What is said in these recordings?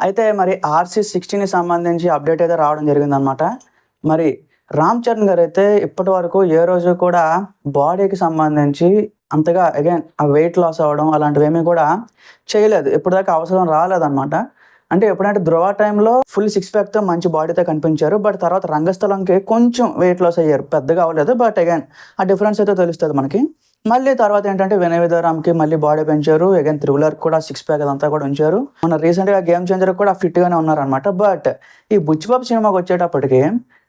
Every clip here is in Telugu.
అయితే మరి 'ఆర్‌సీ-16' సంబంధించి అప్డేట్ అయితే రావడం జరిగిందనమాట. మరి రామ్ చరణ్ గారైతే ఇప్పటివరకు ఏ రోజు కూడా బాడీకి సంబంధించి అంతగా అగైన్ ఆ వెయిట్ లాస్ అవ్వడం అలాంటివేమీ కూడా చేయలేదు. ఇప్పటిదాకా అవసరం రాలేదనమాట. అంటే ఎప్పుడంటే 'ధ్రువ' టైంలో ఫుల్ సిక్స్ ప్యాక్‌తో మంచి బాడీతో కనిపించారు. బట్ తర్వాత 'రంగస్థలం'కి కొంచెం వెయిట్ లాస్ అయ్యారు. పెద్దగా అవ్వలేదు. బట్ అగైన్ ఆ డిఫరెన్స్ అయితే తెలుస్తది మనకి. మళ్ళీ తర్వాత ఏంటంటే 'వినయ విధేయరామ్‌కి' మళ్ళీ బాడీ పెంచారు. అగైన్ 'త్రిబుల్ ఆర్'కి కూడా సిక్స్ ప్యాక్ అదంతా కూడా ఉంచారు. మొన్న రీసెంట్‌గా 'గేమ్ చేంజర్‌కి' కూడా ఫిట్‌గానే ఉన్నారనమాట. బట్ ఈ 'బుచ్చిబాబు' సినిమాకొచ్చేటప్పటికి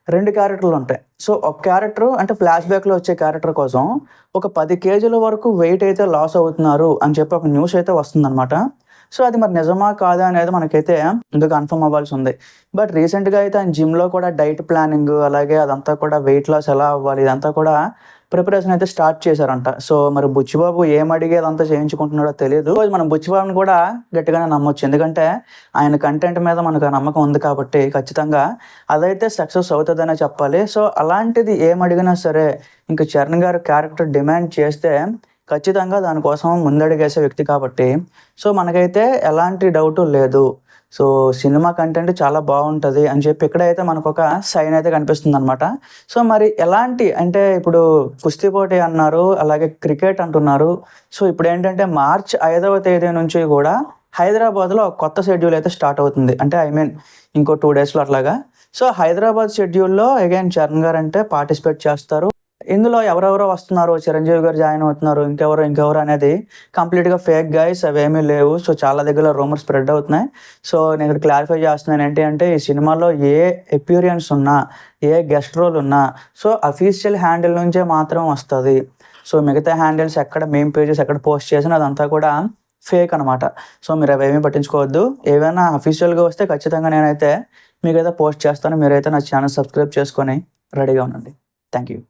2 క్యారెక్టర్‌లుంటాయి. సో, ఒక క్యారెక్టర్ అంటే ఫ్లాష్ బ్యాక్‌లో వచ్చే క్యారెక్టర్ కోసం ఒక 10 కేజీల వరకు వెయిట్ అయితే లాస్ అవుతున్నారు అని చెప్పి ఒక న్యూస్ అయితే వస్తుందనమాట. సో, అది మరి నిజమా? కాదా? అనేది మనకైతే ఇంకా కన్ఫర్మ్ అవ్వాల్సుంది. బట్ రీసెంట్‌గా అయితే ఆయన జిమ్‌లో కూడా డైట్ ప్లానింగ్ అలాగే అదంతా కూడా వెయిట్ లాస్ ఎలా అవ్వాలి ఇదంతా కూడా ప్రిపరేషన్ అయితే స్టార్ట్ చేశారంట. సో, మరి బుచ్చిబాబు ఏమడిగి అదంతా చేయించుకుంటున్నాడో తెలీదు. మనం బుచ్చిబాబుని కూడా గట్టిగానే నమ్మొచ్చు. ఎందుకంటే ఆయన కంటెంట్ మీద మనకు ఆ నమ్మకం ఉంది కాబట్టి ఖచ్చితంగా అదైతే సక్సెస్ అవుతదనే చెప్పాలి. సో, అలాంటిది ఏమడిగినా సరే ఇంక చరణ్ గారు క్యారెక్టర్ డిమాండ్ చేస్తే ఖచ్చితంగా దానికోసం ముందడుగేసే వ్యక్తి కాబట్టి సో, మనకైతే ఎలాంటి డౌటు లేదు. సో, సినిమా కంటెంట్ చాలా బావుంటది అని చెప్పి ఇక్కడైతే మనకొక సైన్ అయితే కనిపిస్తుందనమాట. సో, మరి ఎలాంటి అంటే ఇప్పుడు కుస్తీ పోటీ అన్నారు, అలాగే క్రికెట్ అంటున్నారు. సో, ఇప్పుడేంటంటే మార్చ్ 5వ తేదీ నుంచి గూడా హైదరాబాద్‌లో ఒక కొత్త షెడ్యూల్ అయితే స్టార్ట్ అవుతుంది. అంటే ఐ మీన్ ఇంకో 2 డేస్‌లో అట్లాగా. సో, హైదరాబాద్ షెడ్యూల్‌లో అగైన్ చరణ్ గారంటే పార్టిసిపేట్ చేస్తారు. ఇందులో ఎవరెవరో వస్తున్నారు. చిరంజీవి గారు జాయిన్ అవుతున్నారు. ఇంకెవరు అనేది కంప్లీట్‌గా ఫేక్ గైస్ అవేమీ లేవు. సో, చాలా దగ్గరలో రూమర్స్ స్ప్రెడ్ అవుతున్నాయి. సో, నేను ఇక్కడ క్లారిఫై చేస్తున్నాను ఏంటి అంటే ఈ సినిమాలో ఏ అపియరెన్స్ ఉన్నా, ఏ గెస్ట్ రోల్ ఉన్నా సో, అఫీషియల్ హ్యాండిల్ నుంచే మాత్రం వస్తది. సో, మిగతా హ్యాండిల్స్ ఎక్కడ మీమ్ పేజెస్ ఎక్కడ పోస్ట్ చేసినా అదంతా కూడా ఫేక్ అనమాట. సో, మీరు అవేమీ పట్టించుకోవద్దు. ఏవైనా అఫీషియల్‌గా వస్తే ఖచ్చితంగా నేనైతే మీకైతే పోస్ట్ చేస్తాను. మీరైతే నా ఛానల్ సబ్స్క్రైబ్ చేసుకొని రెడీగా ఉండండి. Thank you.